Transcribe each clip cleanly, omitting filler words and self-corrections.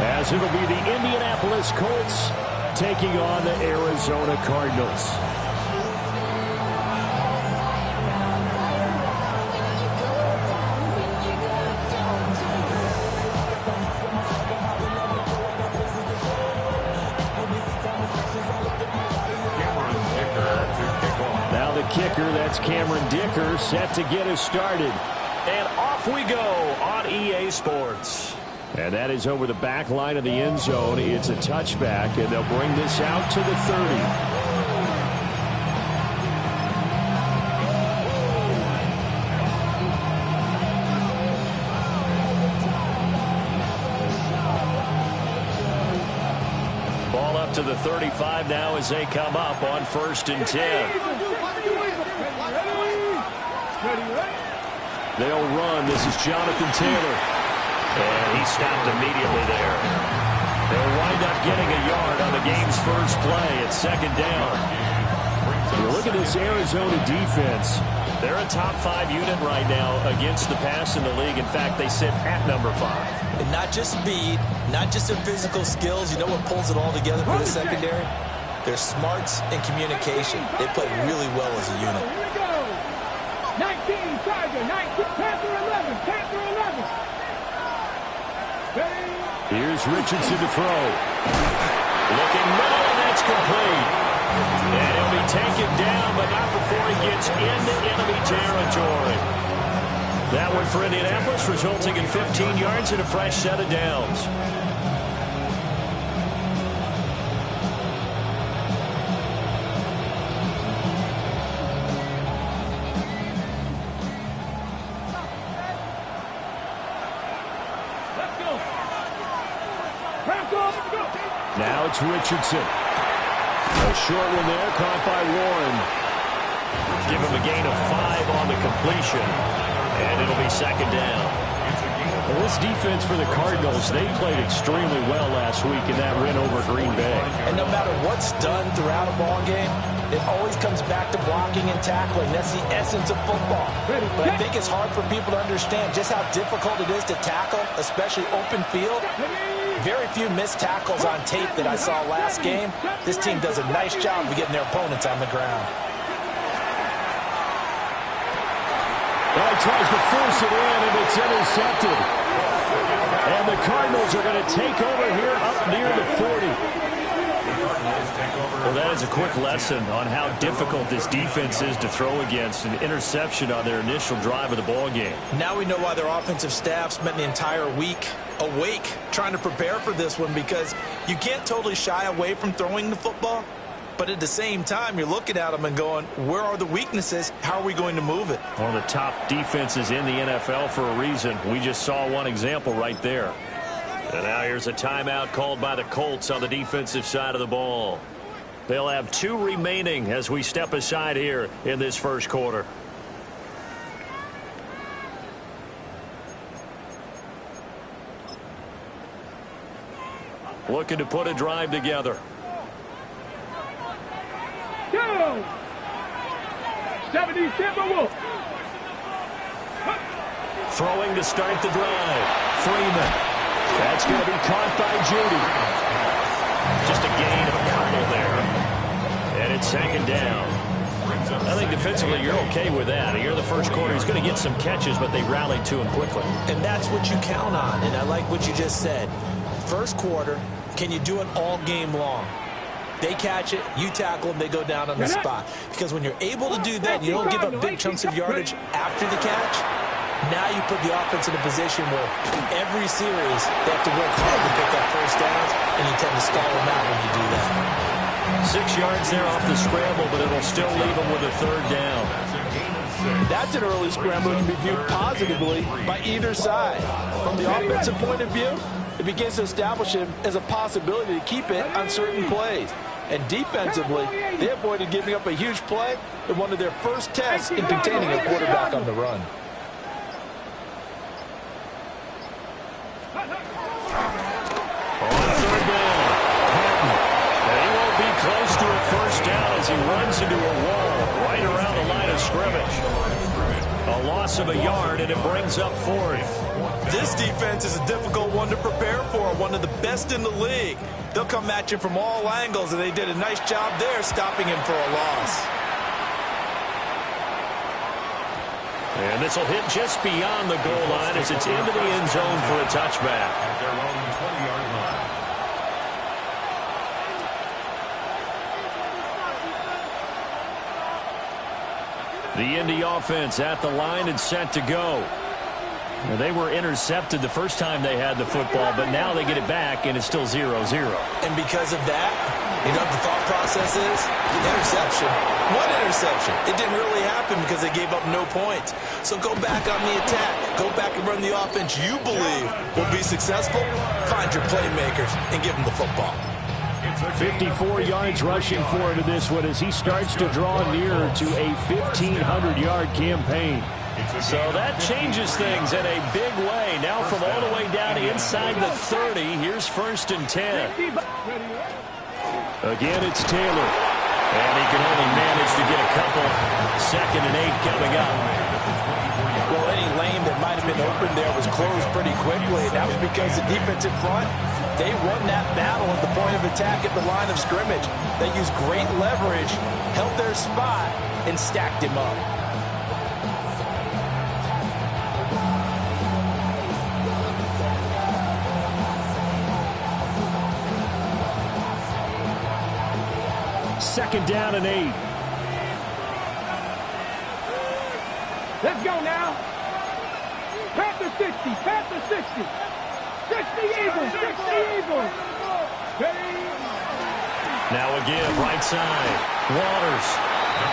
as it'll be the Indianapolis Colts taking on the Arizona Cardinals. Now the kicker, that's Cameron Dicker, set to get us started. And off we go on EA Sports. And that is over the back line of the end zone. It's a touchback, and they'll bring this out to the 30. To the 35 now as they come up on 1st and 10. They'll run. This is Jonathan Taylor. And he stopped immediately there. They'll wind up getting a yard on the game's first play at 2nd down. Look at this Arizona defense. They're a top 5 unit right now against the pass in the league. In fact, they sit at number 5. And not just speed, not just their physical skills. You know what pulls it all together for the secondary? Their smarts and communication. They play really well as a unit. 19, Charger, 19, Panther 11, Panther 11. Here's Richardson to throw. Looking middle, and that's complete. And he'll be taken down, but not before he gets into enemy territory. That one for Indianapolis, resulting in 15 yards and a fresh set of downs. Now it's Richardson. A short one there, caught by Warren. Give him a gain of 5 on the completion. And it'll be 2nd down. Well, this defense for the Cardinals, they played extremely well last week in that win over Green Bay. And no matter what's done throughout a ball game, it always comes back to blocking and tackling. That's the essence of football. But I think it's hard for people to understand just how difficult it is to tackle, especially open field. Very few missed tackles on tape that I saw last game. This team does a nice job of getting their opponents on the ground. Well, he tries to force it in, and it's intercepted. And the Cardinals are going to take over here up near the 40. Well, that is a quick lesson on how difficult this defense is to throw against. An interception on their initial drive of the ball game. Now we know why their offensive staff spent the entire week awake trying to prepare for this one, because you can't totally shy away from throwing the football. But at the same time, you're looking at them and going, where are the weaknesses? How are we going to move it? One of the top defenses in the NFL for a reason. We just saw one example right there. And now here's a timeout called by the Colts on the defensive side of the ball. They'll have 2 remaining as we step aside here in this first quarter. Looking to put a drive together. 77 Wolf. Throwing to start the drive. Freeman. That's going to be caught by Judy. Just a gain of a couple there. And it's 2nd down. I think defensively you're okay with that. Here in the first quarter, he's going to get some catches, but they rallied to him quickly. And that's what you count on. And I like what you just said. First quarter, can you do it all game long? They catch it, you tackle them, they go down on the spot. Because when you're able to do that, you don't give up big chunks of yardage after the catch. Now you put the offense in a position where every series they have to work hard to pick up first downs, and you tend to stall them out when you do that. 6 yards there off the scramble, but it'll still leave them with a 3rd down. That's an early scramble that can be viewed positively by either side. From the offensive point of view, it begins to establish him as a possibility to keep it on certain plays. And defensively, they avoided giving up a huge play in one of their first tests in containing a quarterback on the run. On 3rd down, Patton. And he won't be close to a first down as he runs into a wall right around the line of scrimmage. A loss of a yard, and it brings up 4th. This defense is a difficult one to prepare for, one of the best in the league. They'll come at you from all angles, and they did a nice job there stopping him for a loss. And this will hit just beyond the goal line as it's into the end zone for a touchback. At their own 20-yard line. The Indy offense at the line and set to go. Well, they were intercepted the first time they had the football, but now they get it back, and it's still 0-0. And because of that, you know what the thought process is? Interception. What interception? It didn't really happen because they gave up no points. So go back on the attack. Go back and run the offense you believe will be successful. Find your playmakers and give them the football. 54 yards rushing for him in this one as he starts to draw nearer to a 1,500-yard campaign. So that changes things in a big way. Now from all the way down inside the 30, here's 1st and 10. Again, it's Taylor. And he can only manage to get a couple. 2nd and 8 coming up. Well, any lane that might have been open there was closed pretty quickly. And that was because the defense in front, they won that battle at the point of attack at the line of scrimmage. They used great leverage, held their spot, and stacked him up. Second down and 8. Let's go now. Panther 60, Panther 60. 60 Eagles, 60 Eagles. Now again, right side. Waters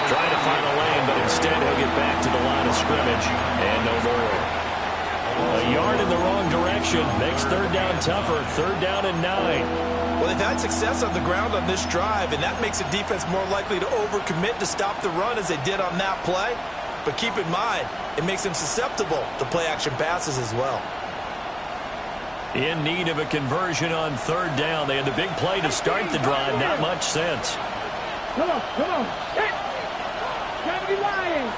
trying to find a lane, but instead he'll get back to the line of scrimmage. And no more. A yard in the wrong direction makes 3rd down tougher. 3rd down and 9. Well, they've had success on the ground on this drive, and that makes a defense more likely to overcommit to stop the run as they did on that play. But keep in mind, it makes them susceptible to play-action passes as well. In need of a conversion on 3rd down. They had the big play to start the drive. Not much sense. Come on, come on. Hit. Gravity Lions.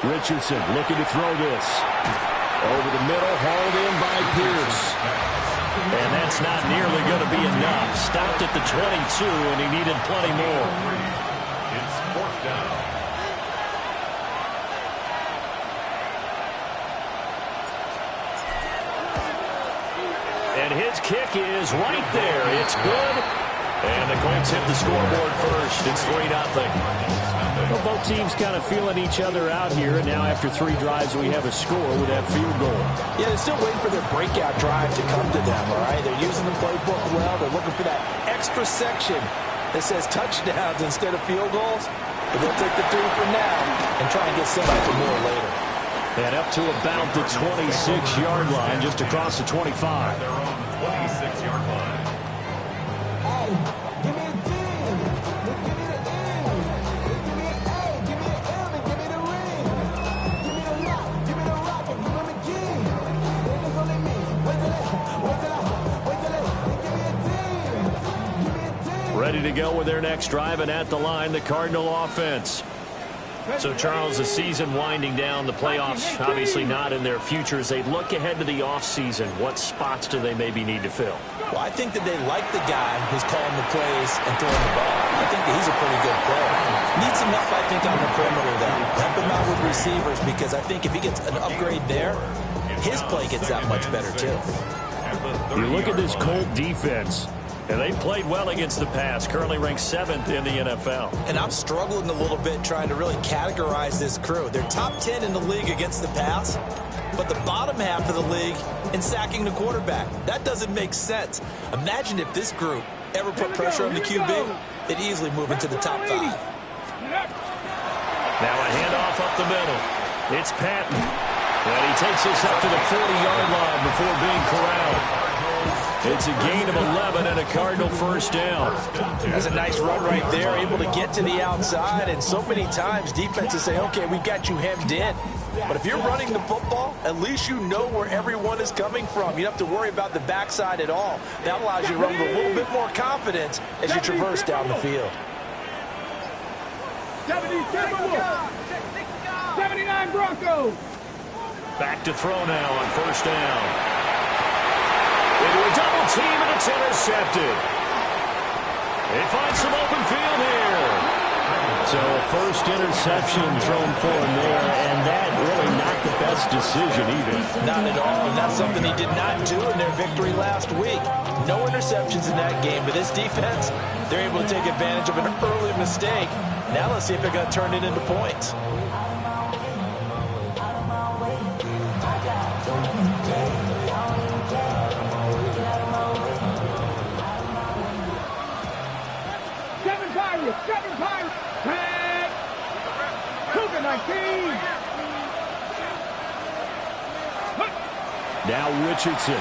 Richardson looking to throw this. Over the middle, hauled in by Pierce. And that's not nearly going to be enough. Stopped at the 22, and he needed plenty more. It's 4th down. And his kick is right there. It's good. And the Colts hit the scoreboard first. It's 3-0. Well, both teams kind of feeling each other out here. And now after 3 drives, we have a score with that field goal. Yeah, they're still waiting for their breakout drive to come to them, all right? They're using the playbook well. They're looking for that extra section that says touchdowns instead of field goals. But they'll take the 3 for now and try and get somebody for more later. And up to about the 26-yard line, just across the 25. Their own 26-yard line. Ready to go with their next drive, and at the line, the Cardinal offense. So, Charles, the season winding down, the playoffs obviously not in their future. As they look ahead to the offseason, what spots do they maybe need to fill? Well, I think that they like the guy who's calling the plays and throwing the ball. I think that he's a pretty good player. Needs some help, I think, on the perimeter, though. Help him out with receivers, because I think if he gets an upgrade there, his play gets that much better, too. You look at this Colt defense. And they played well against the pass, currently ranked 7th in the NFL. And I'm struggling a little bit trying to really categorize this crew. They're top 10 in the league against the pass, but the bottom half of the league in sacking the quarterback. That doesn't make sense. Imagine if this group ever put pressure on the QB, they'd easily move into the top 5. Now a handoff up the middle. It's Patton. And he takes this up to the 40-yard line before being corralled. It's a gain of 11 and a Cardinal first down. That's a nice run right there, able to get to the outside. And so many times defenses say, okay, we got you hemmed in. But if you're running the football, at least you know where everyone is coming from. You don't have to worry about the backside at all. That allows you to run with a little bit more confidence as you traverse down the field. 77 Wolf. 77 79 Broncos. Back to throw now on first down. Into a double team, and it's intercepted. They find some open field here. So a first interception thrown for him there, and that really not the best decision either. Not at all, and that's something he did not do in their victory last week. No interceptions in that game, but this defense, they're able to take advantage of an early mistake. Now let's see if they're going to turn it into points. Seven Pirates. Tag. Cougar 19. Now Richardson.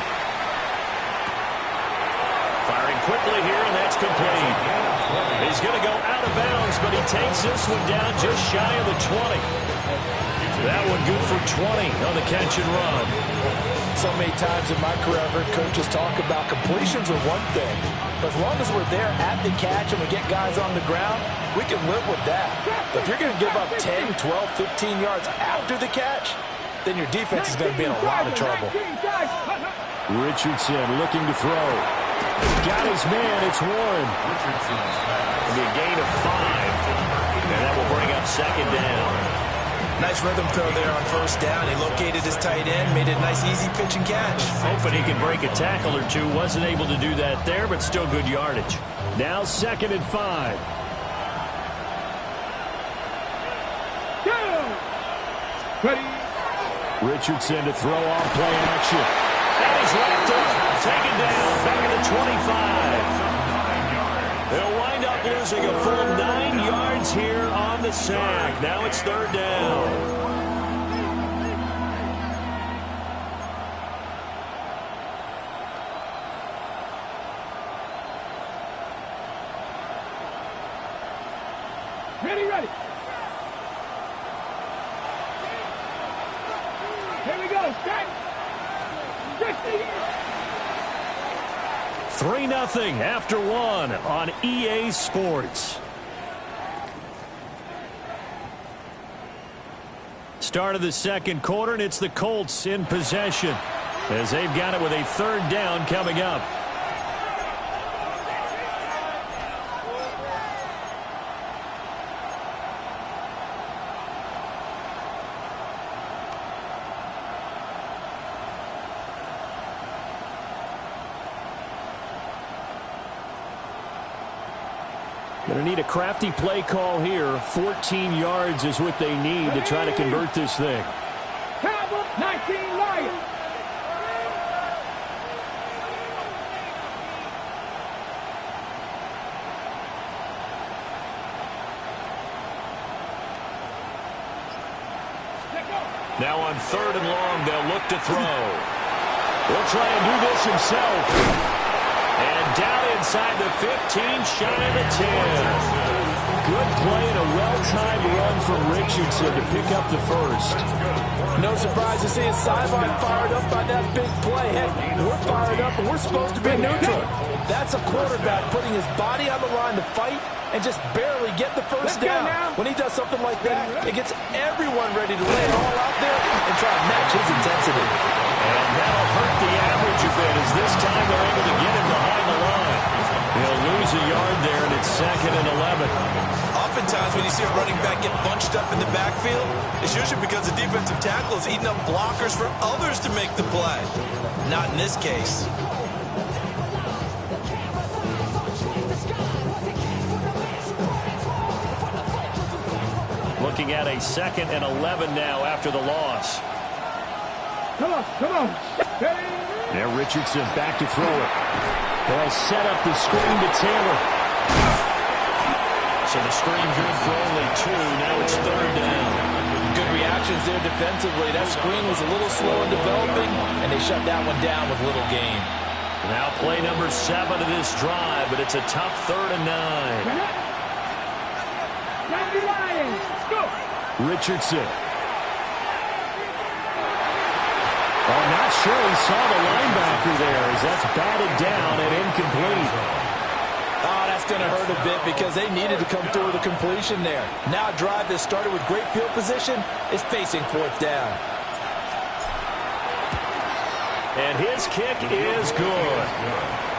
Firing quickly here, and that's complete. He's going to go out of bounds, but he takes this one down just shy of the 20. That one good for 20 on the catch and run. So many times in my career, I've heard coaches talk about completions are one thing. But as long as we're there at the catch and we get guys on the ground, we can live with that. But if you're going to give up 10, 12, 15 yards after the catch, then your defense is going to be in a lot of trouble. Richardson looking to throw. Got his man. It's Warren. It'll be a gain of 5. And that will bring up second down. Nice rhythm throw there on first down. He located his tight end, made it a nice easy pitch and catch. Hoping he could break a tackle or two. Wasn't able to do that there, but still good yardage. Now 2nd and 5. Ready. Richardson to throw off play action. And he's wrapped up. Taken down. Back at the 25. They'll wind up losing a full 9 yards here on the sack. Now it's 3rd down. Ready. Here we go. Set. 3-0 after 1 on EA Sports. Start of the second quarter, and it's the Colts in possession as they've got it with a 3rd down coming up. Going to need a crafty play call here. 14 yards is what they need to try to convert this thing. 19 Lions. Now on 3rd and long, they'll look to throw. He'll try and do this himself. And down inside the 15, shy of the 10. Good play and a well-timed run from Richardson to pick up the first. No surprise to see his sideline fired up by that big play. Heck, we're fired up and we're supposed to be neutral. That's a quarterback putting his body on the line to fight and just barely get the first down. When he does something like that, it gets everyone ready to lay it all out there and try to match his intensity. And that'll hurt the average a bit as this time they're able to get him behind the line. He'll lose a yard there, and it's 2nd and 11. Oftentimes when you see a running back get bunched up in the backfield, it's usually because the defensive tackle is eating up blockers for others to make the play. Not in this case. Looking at a 2nd and 11 now after the loss. Come on. Now Richardson back to throw it. They'll set up the screen to Taylor. So the screen good for only 2. Now it's 3rd down. Good reactions there defensively. That screen was a little slow in developing, and they shut that one down with little gain. Now play number 7 of this drive, but it's a tough 3rd and 9. Richardson. Oh, not sure he saw the linebacker there as that's batted down and incomplete. Oh, that's going to hurt a bit because they needed to come through with a completion there. Now a drive that started with great field position is facing fourth down. And his kick is good.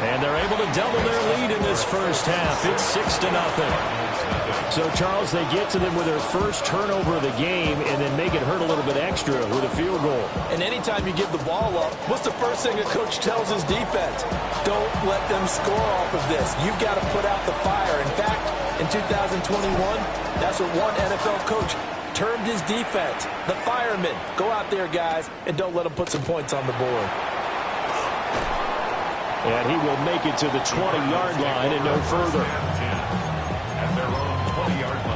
And they're able to double their lead in this first half. It's 6-0. So, Charles, they get to them with their first turnover of the game and then make it hurt a little bit extra with a field goal. And anytime you give the ball up, what's the first thing a coach tells his defense? Don't let them score off of this. You've got to put out the fire. In fact, in 2021, that's what one NFL coach termed his defense, the firemen. Go out there, guys, and don't let them put some points on the board. And he will make it to the 20-yard line and no further. At their own 20-yard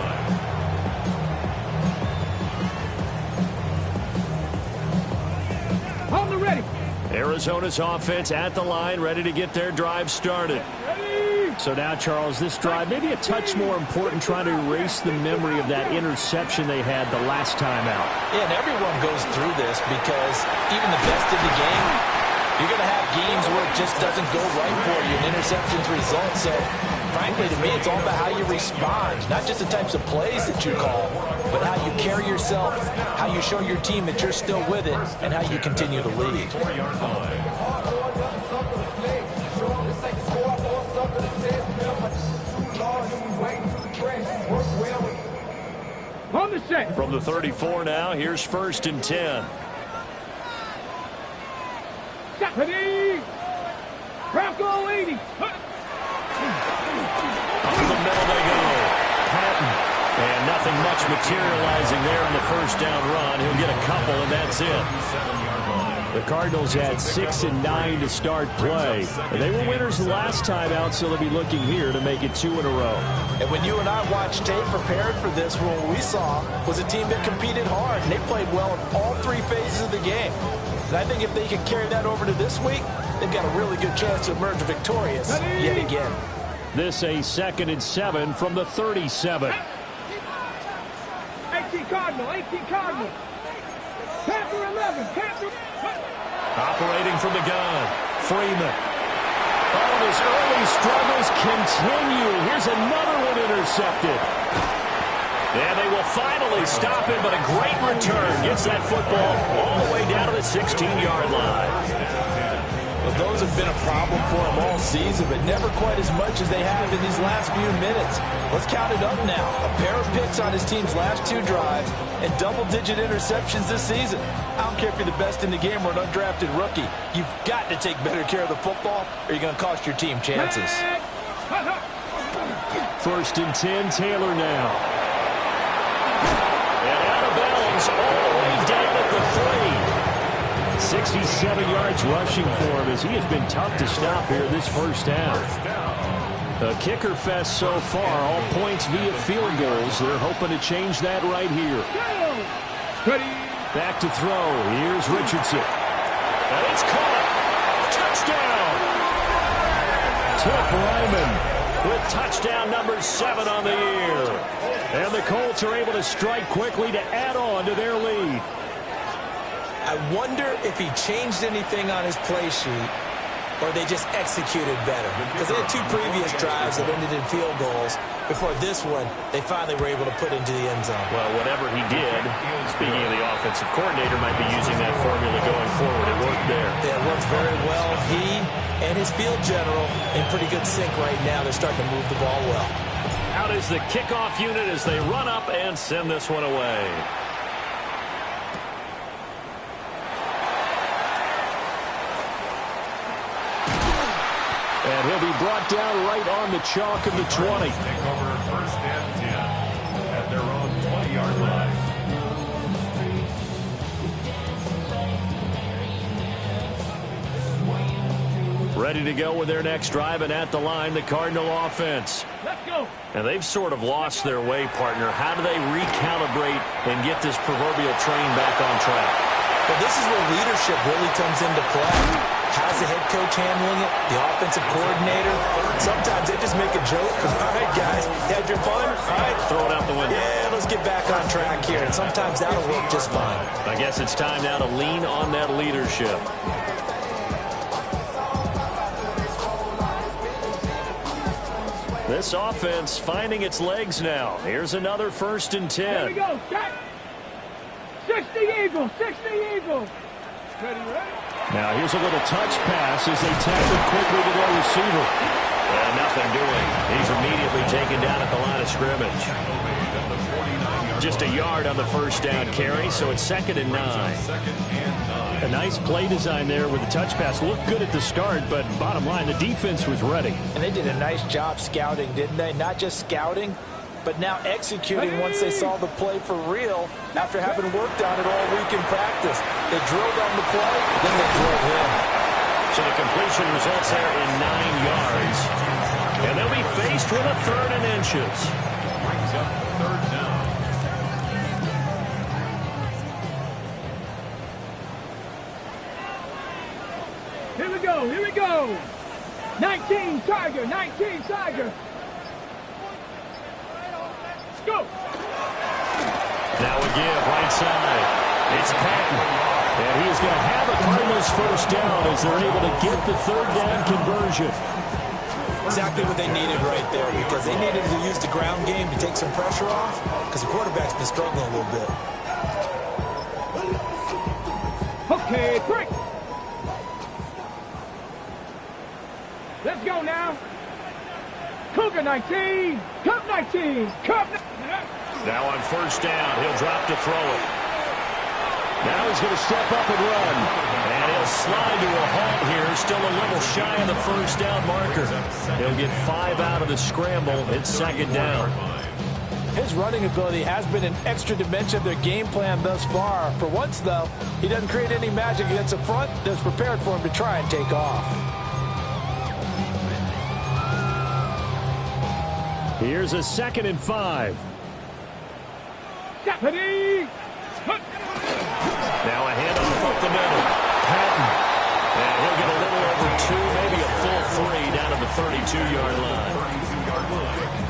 line. On the ready. Arizona's offense at the line, ready to get their drive started. So now, Charles, this drive maybe a touch more important, trying to erase the memory of that interception they had the last time out. Yeah, and everyone goes through this because even the best in the game, you're going to have games where it just doesn't go right for you, and interceptions result. So, frankly, to me, it's all about how you respond, not just the types of plays that you call, but how you carry yourself, how you show your team that you're still with it, and how you continue to lead. 4-yard line. On the set. From the 34 now, here's 1st and 10. Ready. Bronco 80. Up the middle they go. Patton. And nothing much materializing there on the first down run. He'll get a couple, and that's it. 7-yard line. The Cardinals had 6 and 9 to start play. They were winners last time out, so they'll be looking here to make it 2 in a row. And when you and I watched tape prepared for this, what we saw was a team that competed hard, and they played well in all 3 phases of the game. And I think if they can carry that over to this week, they've got a really good chance to emerge victorious yet again. This a 2nd and 7 from the 37. 18 Cardinal. 18 Cardinal. Panther 11. Panther. Operating from the gun. Freeman. Oh, his early struggles continue. Here's another one intercepted. And they will finally stop him, but a great return gets that football all the way down to the 16-yard line. Well, those have been a problem for him all season, but never quite as much as they have in these last few minutes. Let's count it up now. A pair of picks on his team's last 2 drives and double-digit interceptions this season. I don't care if you're the best in the game or an undrafted rookie. You've got to take better care of the football or you're going to cost your team chances. 1st and 10, Taylor now. And out of bounds all the way down at the 3. 67 yards rushing for him as he has been tough to stop here this first half. A kicker fest so far, all points via field goals. They're hoping to change that right here. Ready. Back to throw. Here's Richardson. And it's caught. Touchdown. Tip Ryman. With touchdown number 7 on the year. And the Colts are able to strike quickly to add on to their lead. I wonder if he changed anything on his play sheet or they just executed better. Because they had 2 previous drives that ended in field goals. Before this one, they finally were able to put into the end zone. Well, whatever he did, speaking of the offensive coordinator, might be using that formula going forward. It worked there. Yeah, it worked very well. He and his field general in pretty good sync right now. They're starting to move the ball well. Out is the kickoff unit as they run up and send this one away. And he'll be brought down right on the chalk of the 20. Take over 1st and 10 at their own 20-yard line. Ready to go with their next drive, and at the line, the Cardinal offense. Let's go. And they've sort of lost their way, partner. How do they recalibrate and get this proverbial train back on track? But this is where leadership really comes into play. How's the head coach handling it? The offensive coordinator? Sometimes they just make a joke. All right, guys, you had your fun? All right. Throw it out the window. Yeah, let's get back on track here. And sometimes that'll work just fine. I guess it's time now to lean on that leadership. This offense finding its legs now. Here's another 1st and 10. Here we go. Set. 60 Eagles. 60 Eagles. Ready, ready? Now here's a little touch pass as they tap it quickly to their receiver. And nothing doing. He's immediately taken down at the line of scrimmage. Just a yard on the 1st down carry, so it's 2nd and 9. A nice play design there with the touch pass. Looked good at the start, but bottom line, the defense was ready. And they did a nice job scouting, didn't they? Not just scouting, but now executing once they saw the play for real after having worked on it all week in practice. They drilled on the play, then they drilled him. So the completion results there in 9 yards. And they'll be faced with a 3rd and inches. Brings up 3rd down. Here we go. Here we go. 19 Tiger. 19 Tiger. Go. Now a give right side. It's Patton. And he's going to have a Cardinals 1st down as they're able to get the 3rd down conversion. Exactly what they needed right there, because they needed to use the ground game to take some pressure off, because the quarterback's been struggling a little bit. Okay, break. Let's go now. Cougar 19. Cup 19. Cup 19. Now on 1st down, he'll drop to throw it. Now he's going to step up and run. And he'll slide to a halt here, still a little shy of the 1st down marker. He'll get 5 out of the scramble. It's 2nd down. His running ability has been an extra dimension of their game plan thus far. For once, though, he doesn't create any magic against the front that's prepared for him to try and take off. Here's a 2nd and 5. Deputy. Now a handoff up the middle. Patton. And he'll get a little over 2, maybe a full 3 down to the 32-yard line.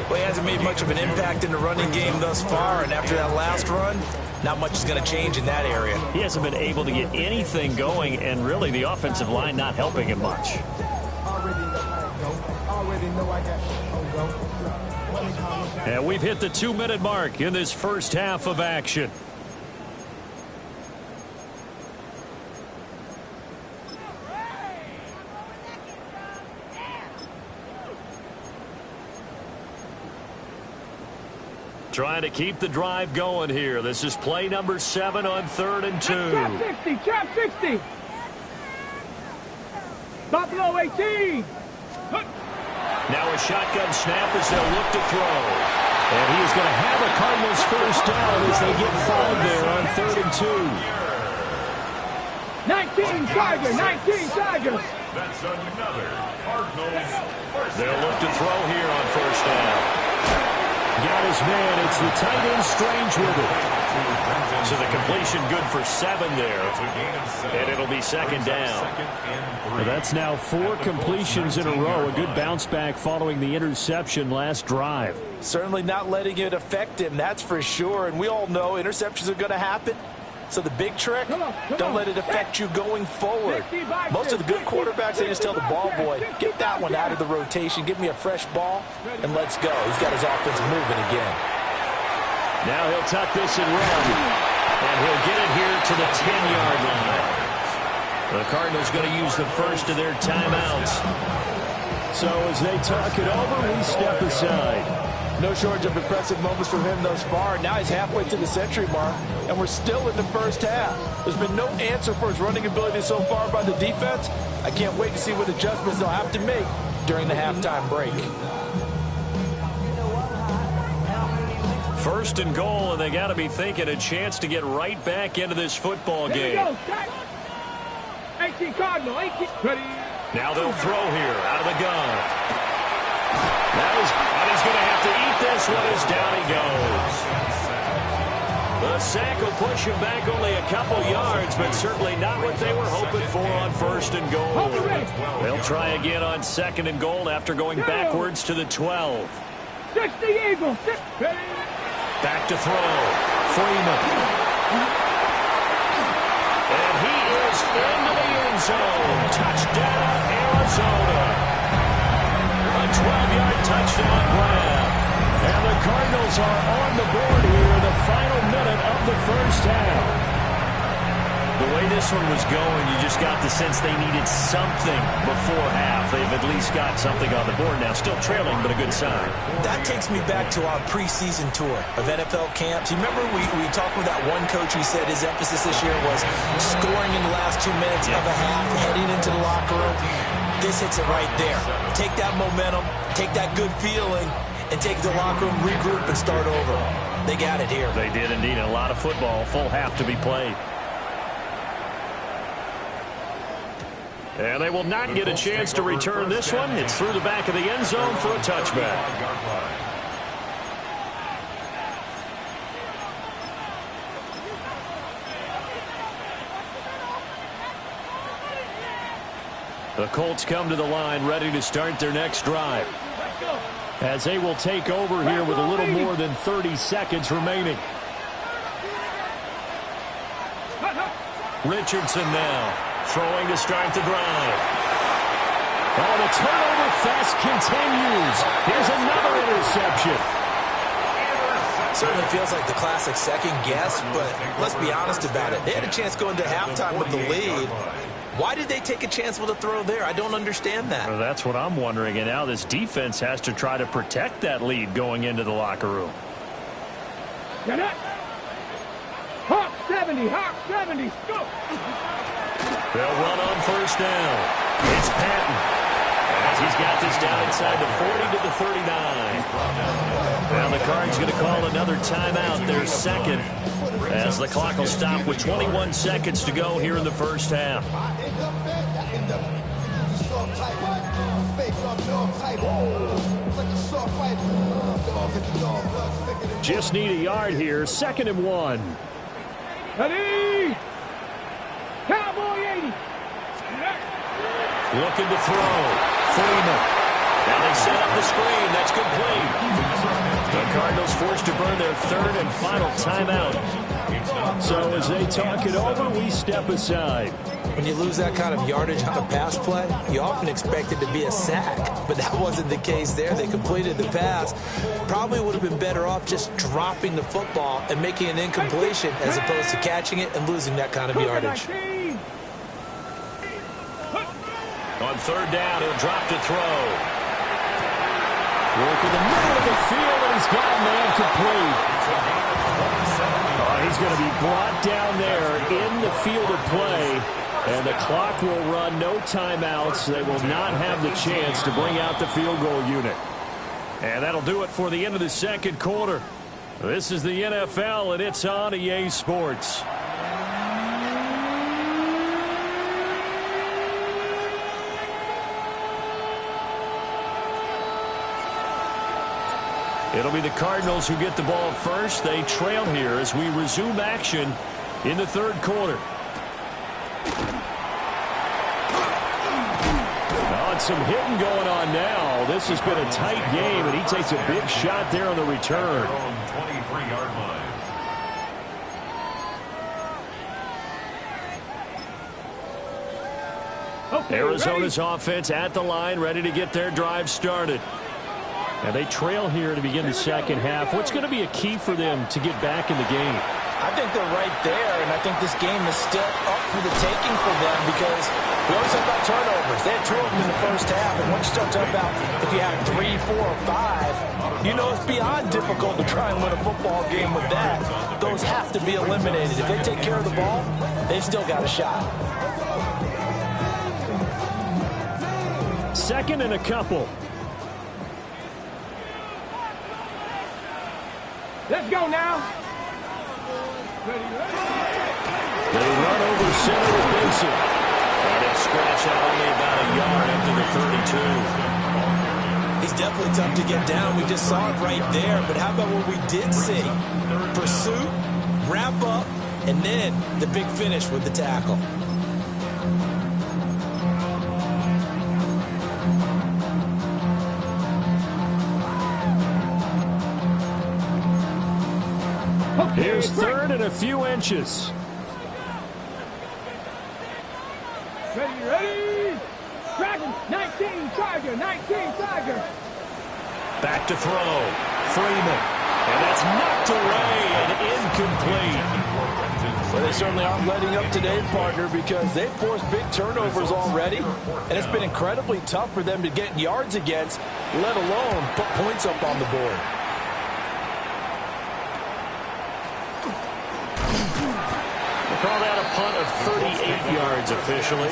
Well, he hasn't made much of an impact in the running game thus far, and after that last run, not much is going to change in that area. He hasn't been able to get anything going, and really the offensive line not helping him much. And we've hit the 2-minute mark in this 1st half of action. Trying to keep the drive going here. This is play number 7 on 3rd and 2. Trap 60. Trap 60. Buffalo 18. Now a shotgun snap as they'll look to throw. And he is going to have a Cardinals 1st down as they get 5 there on 3rd and 2. 19 Tiger. 19 Tigers. That's another Cardinals 1st They'll look to throw here on 1st down. Got his man. It's the tight end Strange with it. So the completion good for 7 there. And it'll be 2nd down. Well, that's now 4 completions in a row. A good bounce back following the interception last drive. Certainly not letting it affect him, that's for sure. And we all know interceptions are going to happen. So the big trick, don't let it affect you going forward. Most of the good quarterbacks, they just tell the ball boy, get that one out of the rotation, give me a fresh ball, and let's go. He's got his offense moving again. Now he'll tuck this and run. And he'll get it here to the 10-yard line. The Cardinals going to use the first of their timeouts. So as they talk it over, we step aside. No shortage of impressive moments from him thus far. Now he's halfway to the century mark, and we're still in the 1st half. There's been no answer for his running ability so far by the defense. I can't wait to see what adjustments they'll have to make during the halftime break. 1st and goal, and they got to be thinking a chance to get right back into this football game. 18 Cardinal, 18. Ready. Now they'll throw here out of the gun. And he's going to have to eat this one as down he goes. The sack will push him back only a couple yards, but certainly not what they were hoping for on 1st and goal. They'll try again on 2nd and goal after going backwards to the 12. 60 Eagles. Back to throw. Freeman. And he is into the end zone. Touchdown, Arizona. A 12-yard touchdown Cardinals are on the board here in the final minute of the first half. The way this one was going, you just got the sense they needed something before half. They've at least got something on the board now. Still trailing, but a good sign. That takes me back to our preseason tour of NFL camps. You remember we talked with that one coach who said his emphasis this year was scoring in the last 2 minutes of a half, heading into the locker room. This hits it right there. Take that momentum, take that good feeling, and take the locker room, regroup, and start over. They got it here. They did indeed. A lot of football, full half to be played. And they will not get a chance to return this one. It's through the back of the end zone for a touchback. The Colts come to the line ready to start their next drive, as they will take over here with a little more than 30 seconds remaining. Richardson now throwing to start the drive. Oh, the turnover fest continues. Here's another interception. Certainly feels like the classic second guess, but let's be honest about it. They had a chance going to halftime with the lead. Why did they take a chance with a throw there? I don't understand that. Well, that's what I'm wondering. And now this defense has to try to protect that lead going into the locker room. Get it. Hawk 70, Hawk 70, go. They'll run on first down. It's Patton, as he's got this down inside the 40 to the 39. Now the Cards going to call another timeout, their second, as the clock will stop with 21 seconds to go here in the first half. Just need a yard here, 2nd and 1. Ready. Cowboy 80. Looking to throw. Freeman. Now they set up the screen. That's complete. The Cardinals forced to burn their 3rd and final timeout. So as they talk it over, we step aside. When you lose that kind of yardage on a pass play, you often expect it to be a sack. But that wasn't the case there. They completed the pass. Probably would have been better off just dropping the football and making an incompletion as opposed to catching it and losing that kind of yardage. On 3rd down, he'll drop to throw. Work in the middle of the field, and he's got a man complete. He's going to be brought down there in the field of play, and the clock will run, no timeouts. They will not have the chance to bring out the field goal unit. And that'll do it for the end of the second quarter. This is the NFL, and it's on EA Sports. It'll be the Cardinals who get the ball first. They trail here as we resume action in the 3rd quarter. Some hitting going on now. This has been a tight game, and he takes a big shot there on the return. 23-yard line. Okay, Arizona's offense at the line, ready to get their drive started. And they trail here to begin the second half. What's going to be a key for them to get back in the game? I think they're right there, and I think this game is still up for the taking for them because we always talk about turnovers. They had 2 of them in the first half, and once you start talking about if you have 3, 4, or 5, you know it's beyond difficult to try and win a football game with that. Those have to be eliminated. If they take care of the ball, they've still got a shot. 2nd and a couple. Let's go now. They run over center with Benson. And it scratch out only about a yard after the 32. He's definitely tough to get down. We just saw it right there. But how about what we did see? Pursuit, wrap up, and then the big finish with the tackle. Here's 3rd and a few inches. Ready. Dragon, 19, Tiger, 19, Tiger. Back to throw. Freeman. And that's knocked away and incomplete. Well, they certainly aren't letting up today, partner, because they've forced big turnovers already, and it's been incredibly tough for them to get yards against, let alone put points up on the board. They call that a punt of 38 yards officially.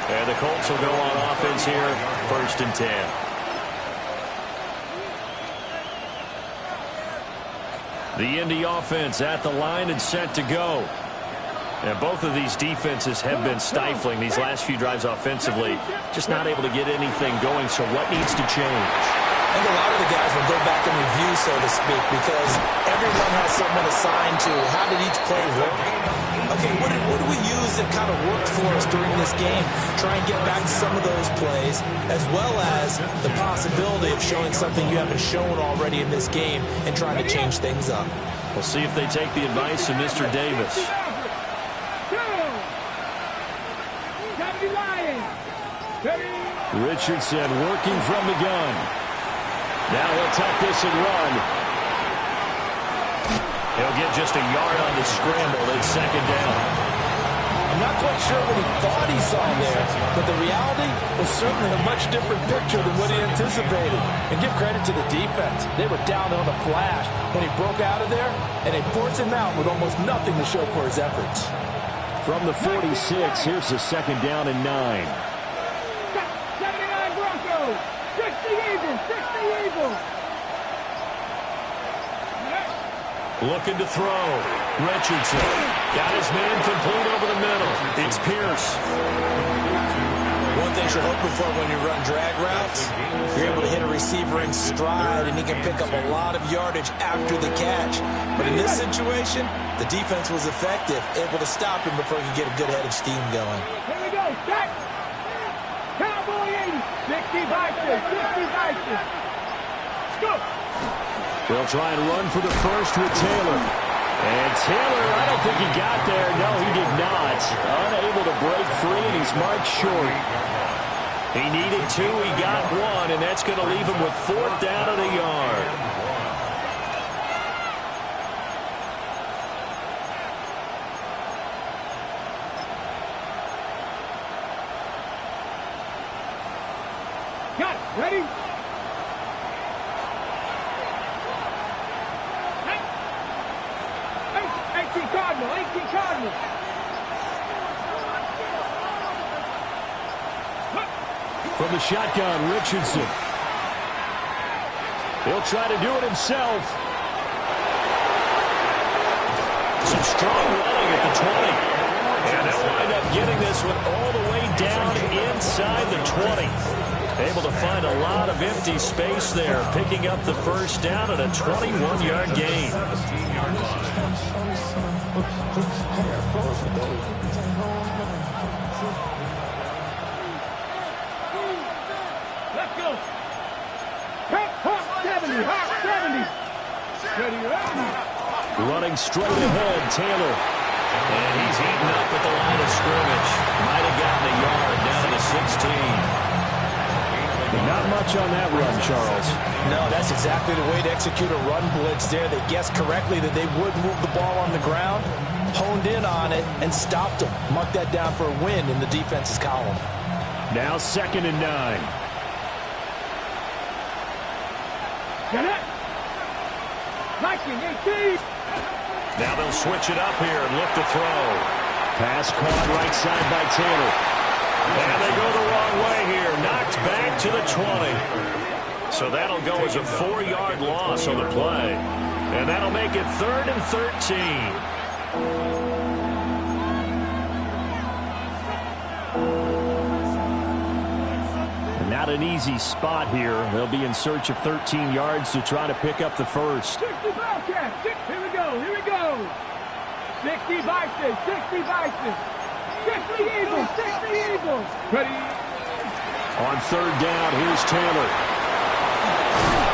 And the Colts will go on offense here, 1st and 10. The Indy offense at the line and set to go. And both of these defenses have been stifling these last few drives offensively. Just not able to get anything going, so what needs to change? I think a lot of the guys will go back and review, so to speak, because everyone has someone assigned to how did each play work. Okay, what do we use that kind of worked for us during this game? Try and get back to some of those plays, as well as the possibility of showing something you haven't shown already in this game and trying to change things up. We'll see if they take the advice of Mr. Davis. Richardson working from the gun. Now he'll tuck this and run. He'll get just a yard on the scramble. It's 2nd down. I'm not quite sure what he thought he saw there, but the reality was certainly a much different picture than what he anticipated. And give credit to the defense. They were down on a flash when he broke out of there, and they forced him out with almost nothing to show for his efforts. From the 46, here's the 2nd down and 9. 79 Broncos. 60 Eagles. 60 Eagles. Looking to throw. Richardson got his man complete over the middle. It's Pierce. One thing you're hoping for when you run drag routes, you're able to hit a receiver in stride, and he can pick up a lot of yardage after the catch. But in this situation, the defense was effective, able to stop him before he could get a good head of steam going. Here we go. Set. Cowboy 80. 60 Vikings. 60 Vikings. Let's go. They'll try and run for the first with Taylor. And Taylor, I don't think he got there. No, he did not. Unable to break free, and he's marked short. He needed 2, he got 1, and that's going to leave him with 4th down and a yard. Got it. Ready? 18 Cardinals. 18 Cardinals. From the shotgun, Richardson. He'll try to do it himself. Some strong running at the 20. And they'll wind up getting this one all the way down inside the 20. Able to find a lot of empty space there, picking up the 1st down at a 21-yard gain. Let's go. Hop 70. Hop 70. Ready, ready. Running straight ahead, Taylor. And he's eaten up at the line of scrimmage. Might have gotten a yard down to the 16. Not much on that run, Charles. No, that's exactly the way to execute a run blitz there. They guessed correctly that they would move the ball on the ground, honed in on it, and stopped them. Mark that down for a win in the defense's column. Now 2nd and 9. Get it. Viking 18. Now they'll switch it up here and look to throw. Pass caught right side by Taylor. And they go the wrong way here. Knocked back to the 20. So that'll go as a 4-yard loss on the play. And that'll make it 3rd and 13. Not an easy spot here. They'll be in search of 13 yards to try to pick up the first. 60 Bobcats. Here we go. Here we go. 60 Vikings. 60 Vikings. 60 Eagles. 60 Eagles. Ready. On 3rd down, here's Taylor.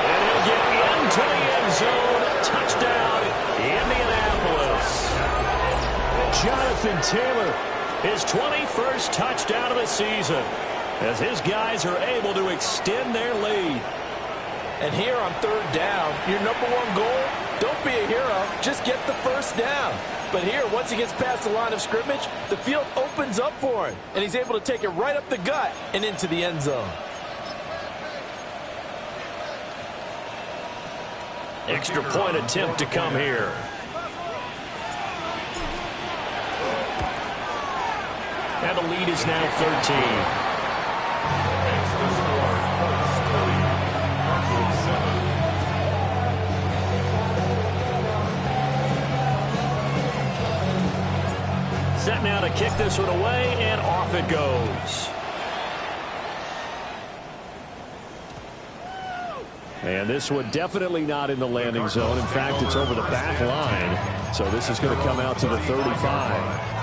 And he'll get into the end zone. Touchdown, Indianapolis. Jonathan Taylor, his 21st touchdown of the season, as his guys are able to extend their lead. And here on 3rd down, your number 1 goal Don't be a hero. Just get the first down. But here, once he gets past the line of scrimmage, the field opens up for him, and he's able to take it right up the gut and into the end zone. Extra point attempt to come here. And the lead is now 13. It's the score. Colts 30, Cardinals 7. Set now to kick this one away, and off it goes. And this one definitely not in the landing zone. In fact, it's over the back line. So this is going to come out to the 35.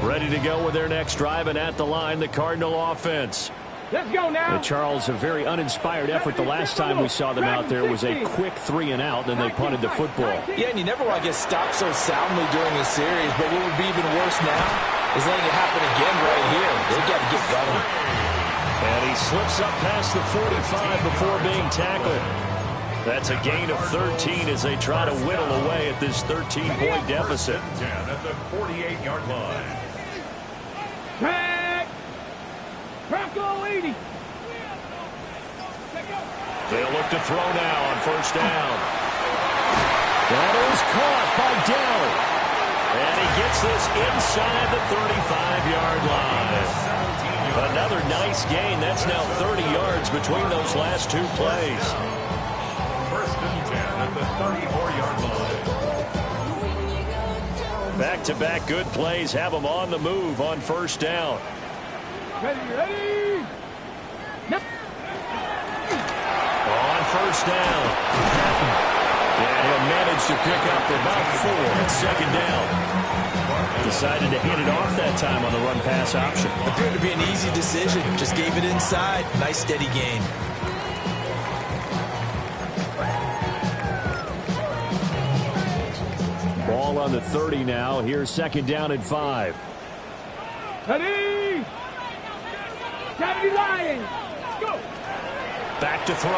Ready to go with their next drive, and at the line, the Cardinal offense. Let's go now. Charles, a very uninspired effort. The last time we saw them out there was a quick 3-and-out, then they punted the football. Yeah, and you never want to get stopped so soundly during a series, but what would be even worse now is letting it happen again right here. They've got to get going. And he slips up past the 45 before being tackled. That's a gain of 13 as they try to whittle away at this 13-point deficit. 10 at the 48-yard line. Track. Bronco 80. They'll look to throw now on first down. That is caught by Dell. And he gets this inside the 35-yard line. Another nice gain. That's now 30 yards between those last two plays. First and 10 at the 34-yard line. Back-to-back good plays have them on the move on first down. Ready. Yep. On first down. And he'll manage to pick up about 4 at second down. Decided to hit it off that time on the run-pass option. Appeared to be an easy decision. Just gave it inside. Nice steady gain. Ball on the 30 now. Here's second down and 5. Ready. 70 Lions. Go. Back to throw.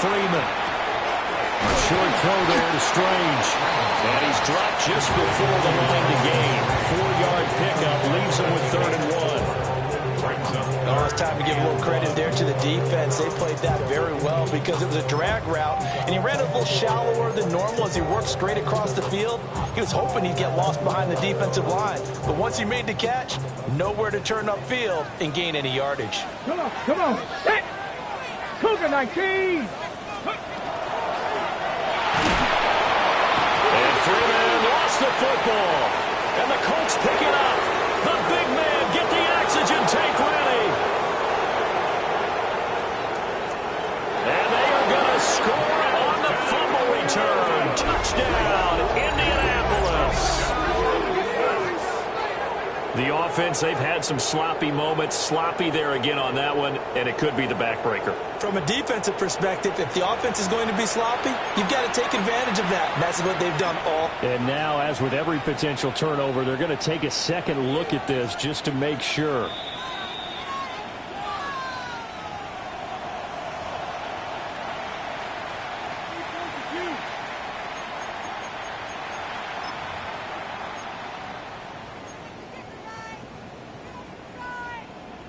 Freeman. A short throw there to Strange. And he's dropped just before the line to gain. 4-yard pickup leaves him with 3rd and 1. Oh, it's time to give a little credit there to the defense. They played that very well because it was a drag route, and he ran a little shallower than normal as he worked straight across the field. He was hoping he'd get lost behind the defensive line, but once he made the catch, nowhere to turn upfield and gain any yardage. Come on. Come on. Set. Cougar 19. And Freeman lost the football. And the Colts pick it up. The big man, get the oxygen tank ready. And they are going to score on the fumble return. Touchdown, Indianapolis. The offense, they've had some sloppy moments. Sloppy there again on that one, and it could be the backbreaker. From a defensive perspective, if the offense is going to be sloppy, you've got to take advantage of that. And that's what they've done all. And now, as with every potential turnover, they're going to take a second look at this just to make sure.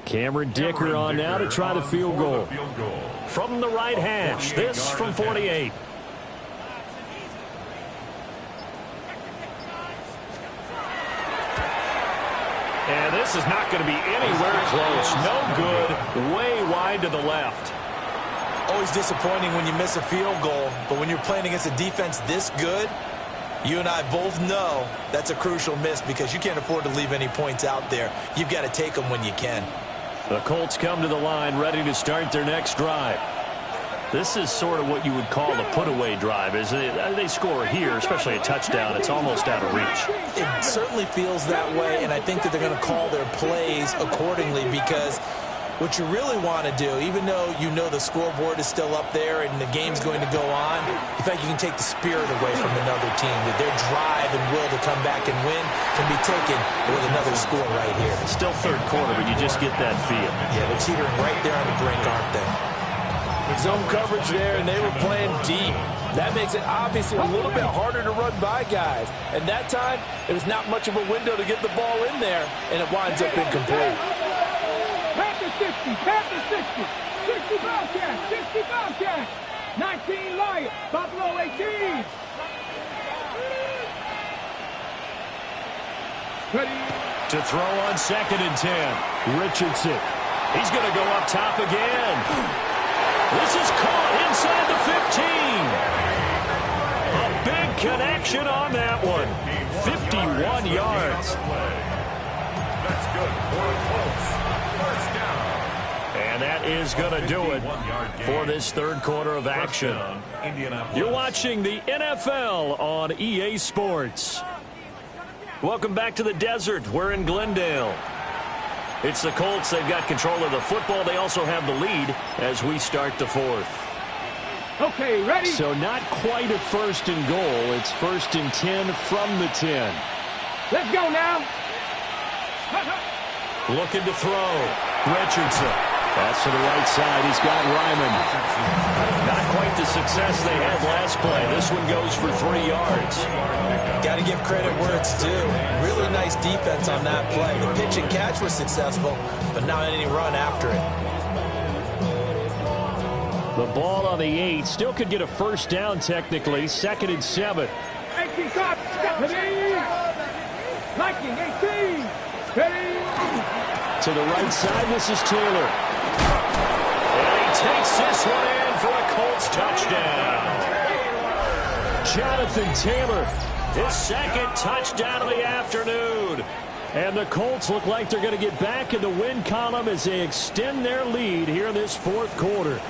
Cameron Dicker on now to try the field goal. From the right hash, this from 48. And this is not going to be anywhere close. No good. Way wide to the left. Always disappointing when you miss a field goal, but when you're playing against a defense this good, you and I both know that's a crucial miss because you can't afford to leave any points out there. You've got to take them when you can. The Colts come to the line ready to start their next drive. This is sort of what you would call a put-away drive. As they score here, especially a touchdown, it's almost out of reach. It certainly feels that way, and I think that they're going to call their plays accordingly because What you really want to do, even though you know the scoreboard is still up there and the game's going to go on, in fact, you can take the spirit away from another team. That their drive and will to come back and win can be taken with another score right here. Still third quarter, but you just get that feel. Yeah, they're teetering right there on the brink, aren't they? Zone coverage there, and they were playing deep. That makes it obviously a little bit harder to run by guys. And that time, it was not much of a window to get the ball in there, and it winds up incomplete. Panthers 60, Panthers 60, 60 Bobcats, 60 Bobcats, 19 Lions, Buffalo 18. Ready. To throw on 2nd and 10. Richardson. He's going to go up top again. This is caught inside the 15. A big connection on that one. 51 yards. That's good for the Colts. First down. And that is going to do it for this third quarter of action. You're watching the NFL on EA Sports. Welcome back to the desert. We're in Glendale. It's the Colts. They've got control of the football. They also have the lead as we start the fourth. Okay, ready? So not quite a 1st and goal. It's 1st and 10 from the 10. Let's go now. Looking to throw. Richardson. Pass to the right side. He's got Ryman. Not quite the success they had last play. This one goes for 3 yards. Got to give credit where it's due. Really nice defense on that play. The pitch and catch was successful, but not any run after it. The ball on the 8. Still could get a first down technically. 2nd and 7. 18 stop. Ready. Viking 18. Ready. To the right side, this is Taylor. And he takes this one in for a Colts touchdown. Jonathan Taylor, his 2nd touchdown of the afternoon. And the Colts look like they're going to get back in the win column as they extend their lead here in this 4th quarter.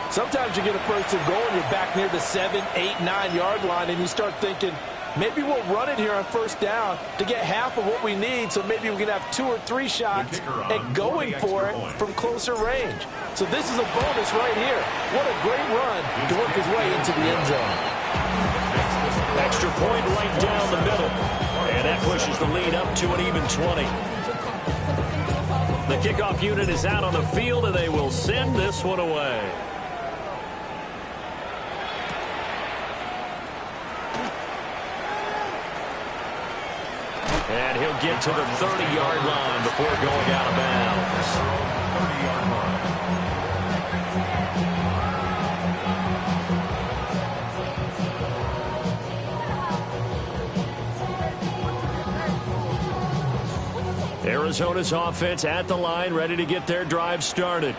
Sometimes you get a 1st and goal and you're back near the 7, 8, 9-yard line, and you start thinking, maybe we'll run it here on 1st down to get half of what we need, so maybe we can have 2 or 3 shots at going for it from closer range. So this is a bonus right here. What a great run to work his way into the end zone. Extra point right down the middle. And that pushes the lead up to an even 20. The kickoff unit is out on the field, and they will send this one away. And he'll get to the 30-yard line before going out of bounds. 30-yard line. Arizona's offense at the line, ready to get their drive started.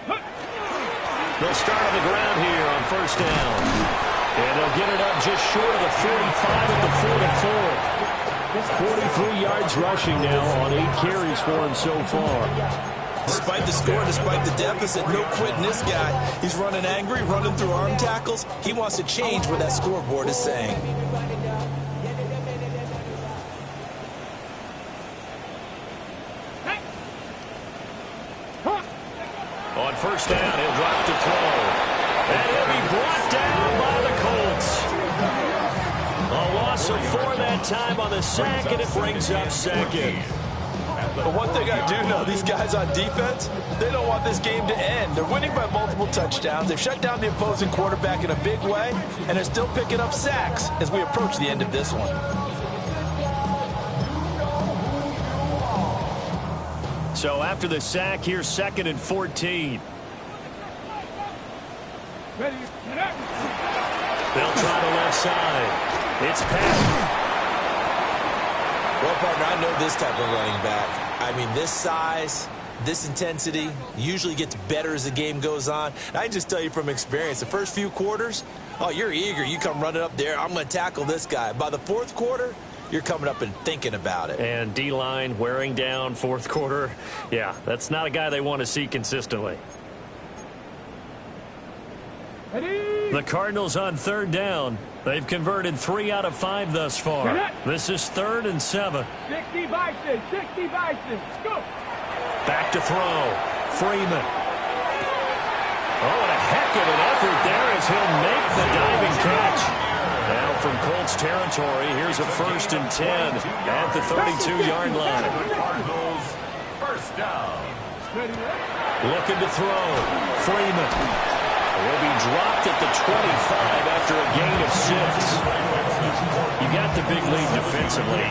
They'll start on the ground here on 1st down. And they'll get it up just short of the 45 at the 44. 43 yards rushing now on 8 carries for him so far. Despite the score, despite the deficit, no quitting this guy. He's running angry, running through arm tackles. He wants to change what that scoreboard is saying. On 1st down, he'll drop to throw. And he'll be brought down by the Colts. A loss of 4 that time on the sack, and it brings up 2nd. But one thing I do know, these guys on defense, they don't want this game to end. They're winning by multiple touchdowns. They've shut down the opposing quarterback in a big way, and they're still picking up sacks as we approach the end of this one. So after the sack, here's 2nd and 14. Ready. They'll try the left side. It's Patton. Well, partner, I know this type of running back. I mean, this size, this intensity usually gets better as the game goes on. And I can just tell you from experience, the first few quarters, oh, you're eager. You come running up there, I'm going to tackle this guy. By the 4th quarter, you're coming up and thinking about it. And D-line wearing down 4th quarter. Yeah, that's not a guy they want to see consistently. Ready. The Cardinals on 3rd down. They've converted 3 out of 5 thus far. This is 3rd and 7. 60 Bison, 60 Bison. Go. Back to throw. Freeman. Oh, and a heck of an effort there as he'll make the diving catch. Now from Colts territory, here's a 1st and 10 at the 32-yard line. Cardinals, first down. Looking to throw. Freeman. Will be dropped at the 25 after a gain of 6. You got the big lead defensively.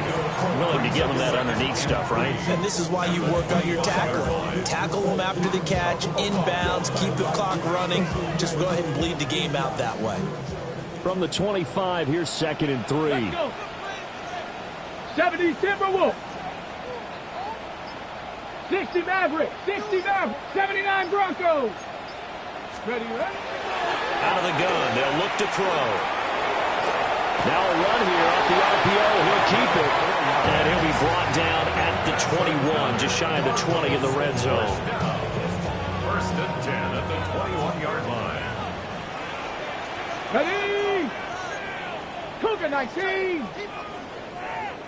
Willing to give them that underneath stuff, right? And this is why you work on your tackling. Tackle them after the catch, inbounds, keep the clock running. Just go ahead and bleed the game out that way. From the 25, here's 2nd and 3. Let's go. 70 Timberwolves. 60 Mavericks. 60 Mavericks. 79 Broncos. Ready, ready? Out of the gun, they'll look to throw. Now a run here off the RPO. He'll keep it. And he'll be brought down at the 21, just shy of the 20 in the red zone. 1st and 10 at the 21-yard line. Ready? Cougar 19.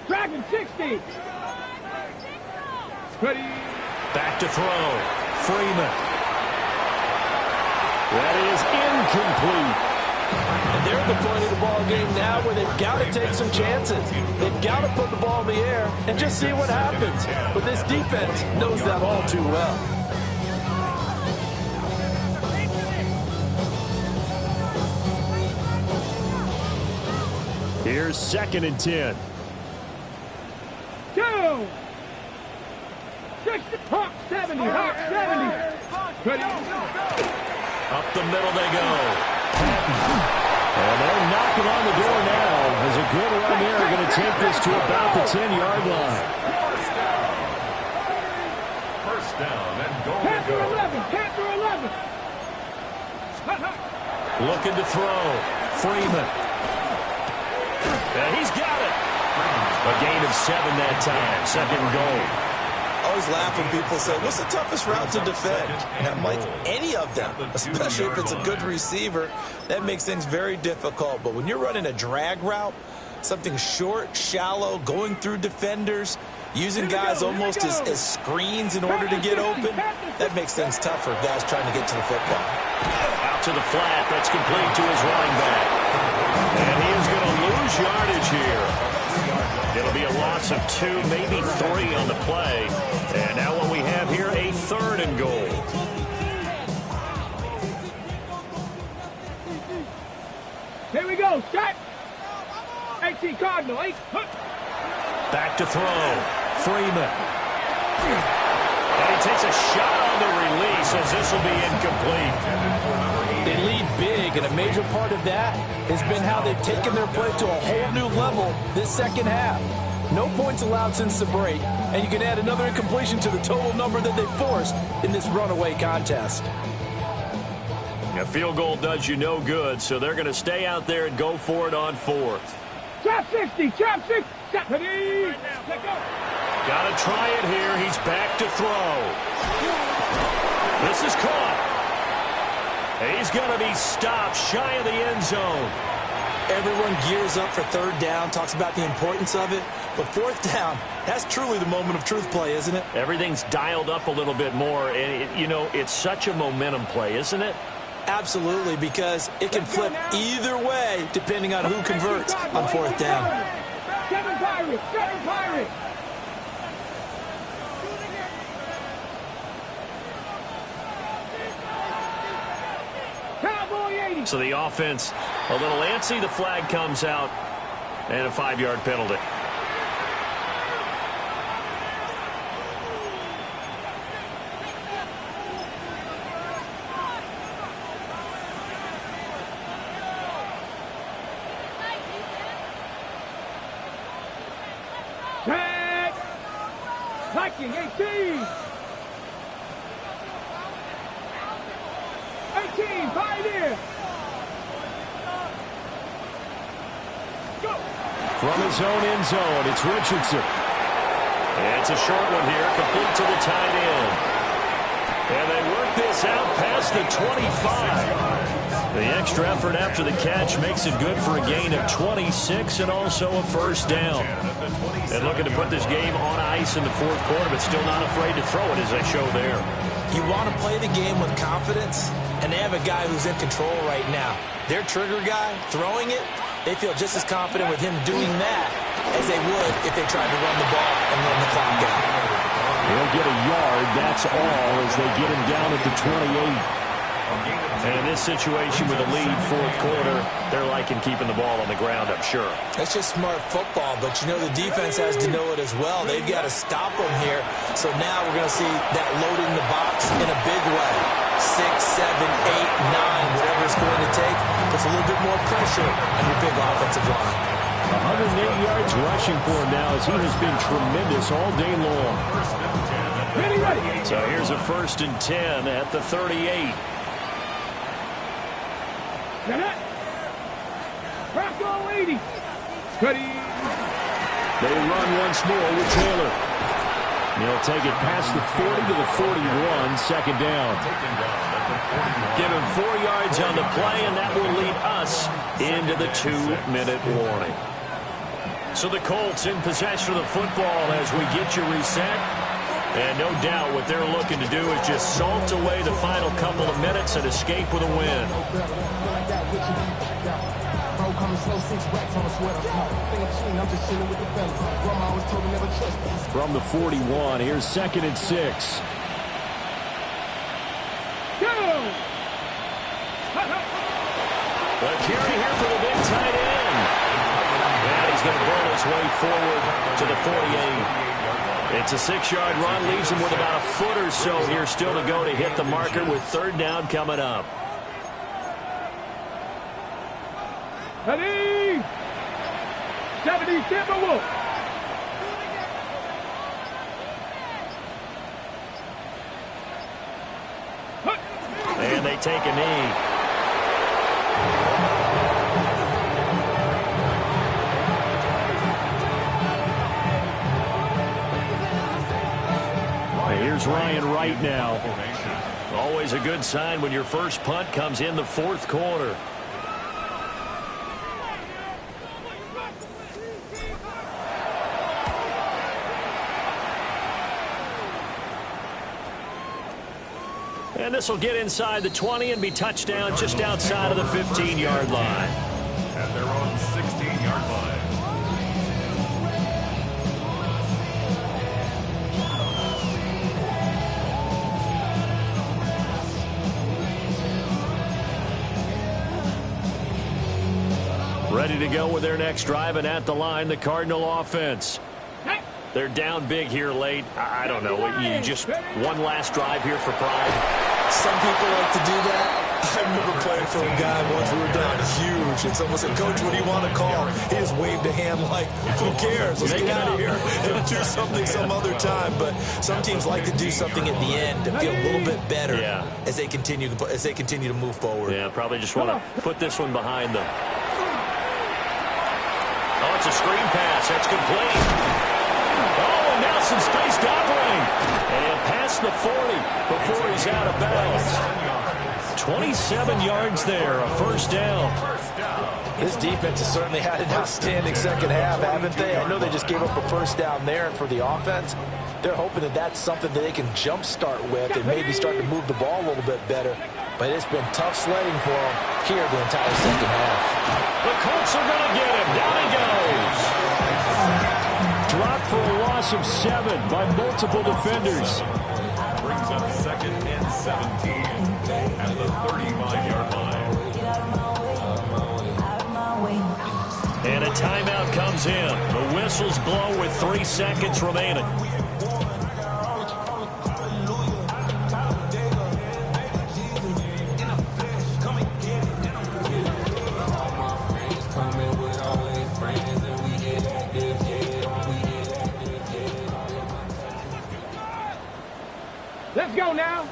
Dragon 60. Ready? Back to throw. Freeman. That is incomplete. And they're at the point of the ball game now where they've got to take some chances. They've got to put the ball in the air and just see what happens. But this defense knows that all too well. Here's 2nd and 10. 2. 60. Hawk 70. Hawk 70. Ready? Up the middle they go. And they're knocking on the door now. There's a good run there. Going to take this to about the 10-yard line. First down and goal to Panther go. 11. Panther 11. Looking to throw. Freeman. And he's got it. A gain of 7 that time. 2nd and goal. I always laugh when people say, what's the toughest route to defend? And I'm like, any of them, especially if it's a good receiver. That makes things very difficult. But when you're running a drag route, something short, shallow, going through defenders, using guys almost as screens in order to get open, that makes things tough for guys trying to get to the football. Out to the flat. That's complete to his running back. And he is going to lose yardage here. It'll be a loss of 2, maybe 3 on the play. And now what we have here, a 3rd and goal. Here we go. Set. 18 Cardinal. 8. Back to throw. Freeman. And he takes a shot on the release as this will be incomplete. They lead big, and a major part of that has been how they've taken their play to a whole new level this second half. No points allowed since the break, and you can add another incompletion to the total number that they forced in this runaway contest. A field goal does you no good, so they're going to stay out there and go for it on 4th. Trap 60. Trap 60. Ready? Let go. Got to try it here. He's back to throw. This is caught. He's going to be stopped shy of the end zone. Everyone gears up for 3rd down, talks about the importance of it. But 4th down, that's truly the moment of truth play, isn't it? Everything's dialed up a little bit more. And, you know, it's such a momentum play, isn't it? Absolutely, because it can flip either way depending on who converts on 4th down. 7 Pirates. 7 Pirates. Cowboy 80. So the offense a little antsy. The flag comes out and a 5-yard penalty. Tag. Viking 18. 18. Pioneer. Go. From his own end zone, it's Richardson. And it's a short one here, complete to the tight end. And they work this out past the 25. The extra effort after the catch makes it good for a gain of 26 and also a first down. And looking to put this game on ice in the fourth quarter, but still not afraid to throw it as they show there. You want to play the game with confidence, and they have a guy who's in control right now. Their trigger guy, throwing it, they feel just as confident with him doing that as they would if they tried to run the ball and run the clock out. He'll get a yard, that's all, as they get him down at the 28. And in this situation with a lead fourth quarter, they're liking keeping the ball on the ground, I'm sure. That's just smart football, but you know the defense has to know it as well. They've got to stop them here. So now we're going to see that load in the box in a big way. 6, 7, 8, 9, whatever it's going to take, puts a little bit more pressure on your big offensive line. 108 yards rushing for him now as he has been tremendous all day long. Ready, ready. So here's a 1st and 10 at the 38. Get it. Rocco 80. Ready. They run once more with Taylor. He'll take it past the 40 to the 41, second down. Give him 4 yards on the play, and that will lead us into the 2-minute warning. So the Colts in possession of the football as we get you reset. And no doubt what they're looking to do is just salt away the final couple of minutes and escape with a win. From the 41, here's 2nd and 6. Go! The carry here for the big tight end. And he's going to roll his way forward to the 48. It's a 6-yard run, leaves him with about a foot or so here still to go to hit the marker with 3rd down coming up. Ready. 70 Timberwolves. And they take a knee. Here's Ryan Wright now. Always a good sign when your first punt comes in the fourth quarter. And this will get inside the 20 and be touchdown just outside of the 15-yard line. At their own 16-yard line. Ready to go with their next drive, and at the line, the Cardinal offense. They're down big here late. I don't know. You just one last drive here for pride. Some people like to do that. I remember playing for a guy once. We were down huge, and someone said, "Coach, what do you want to call?" He just waved a hand like, "Who cares? Let's get out of here and do something some other time." But some teams like to do something at the end to feel a little bit better as they continue to move forward. Yeah, probably just want to put this one behind them. Oh, it's a screen pass. That's complete. Oh, and now some space doubling. And past the 40 before he's out of bounds. 27 yards there, a first down. This defense has certainly had an outstanding second half, haven't they? I know they just gave up a first down there, and for the offense, they're hoping that that's something that they can jumpstart with and maybe start to move the ball a little bit better. But it's been tough sledding for them here the entire second half. The Colts are going to get him. Down he goes. Dropped for a loss of 7 by multiple defenders. Brings up 2nd and 17 at the 35-yard line. And a timeout comes in. The whistles blow with 3 seconds remaining. Let's go now.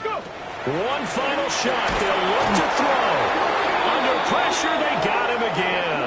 Go. One final shot. They'll look to throw. Under pressure, they got him again.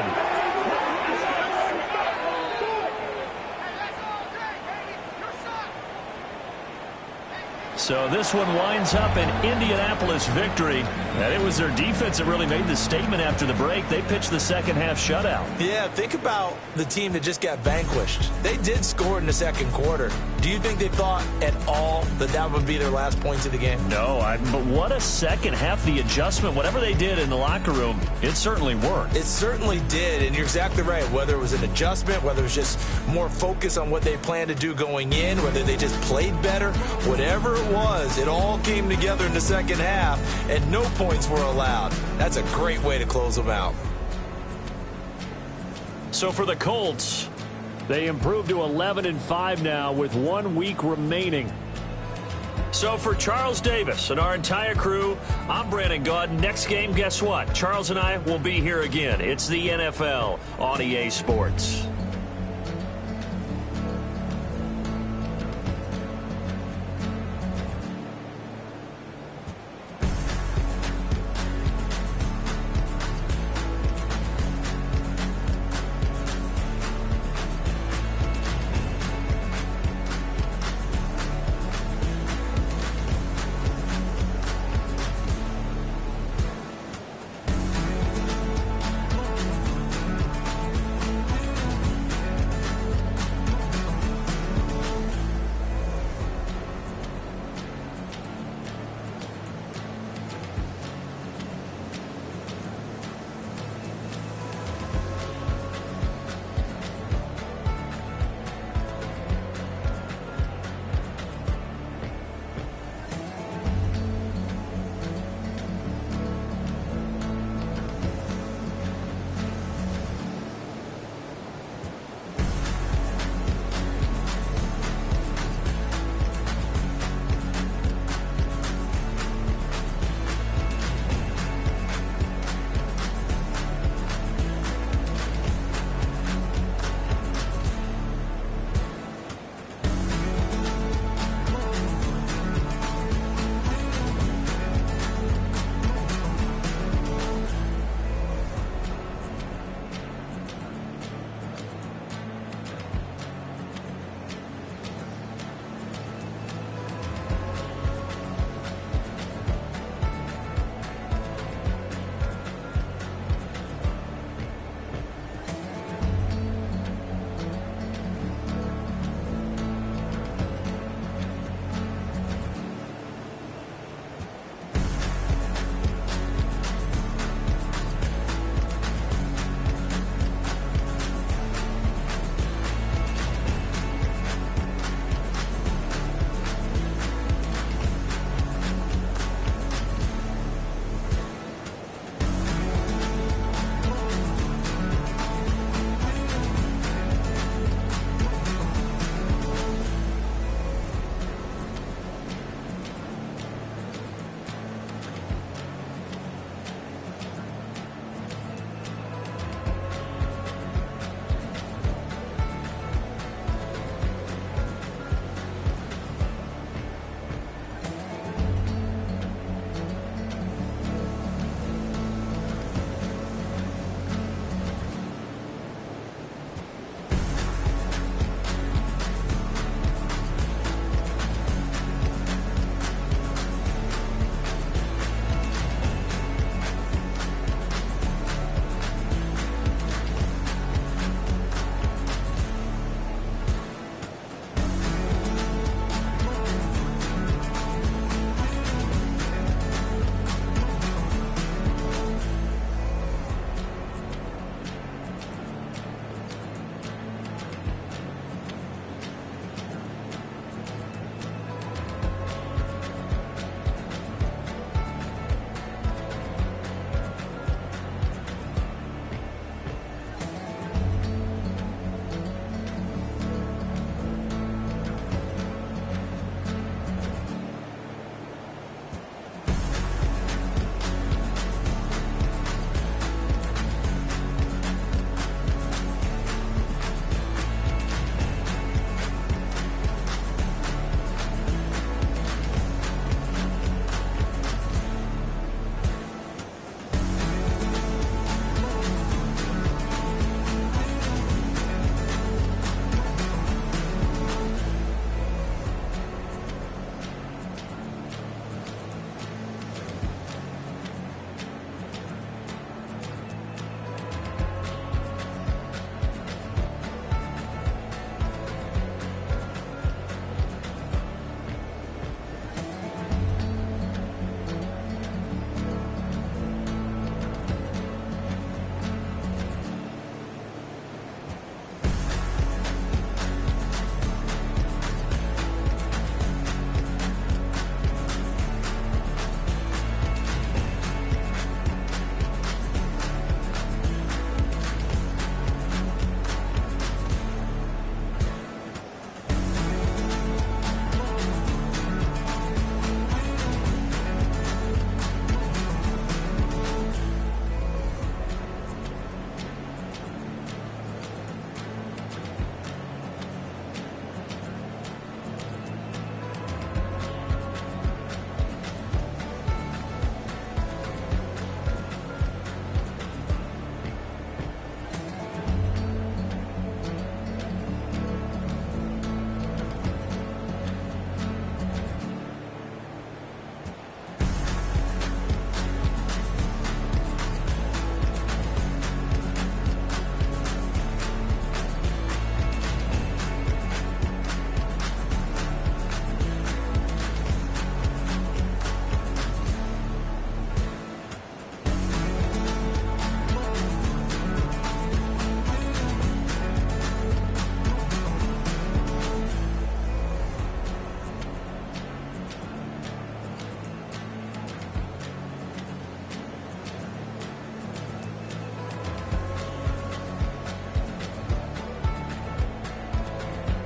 So this one winds up an Indianapolis victory. And it was their defense that really made the statement after the break. They pitched the second-half shutout. Yeah, think about the team that just got vanquished. They did score in the second quarter. Do you think they thought at all that that would be their last points of the game? No, but what a second half. The adjustment, whatever they did in the locker room, it certainly worked. It certainly did, and you're exactly right. Whether it was an adjustment, whether it was just more focus on what they planned to do going in, whether they just played better, whatever it was, it all came together in the second half, and no points were allowed. That's a great way to close them out. So for the Colts, they improved to 11-5 now with 1 week remaining. So for Charles Davis and our entire crew, I'm Brandon Gaud. Next game, guess what? Charles and I will be here again. It's the NFL on EA Sports.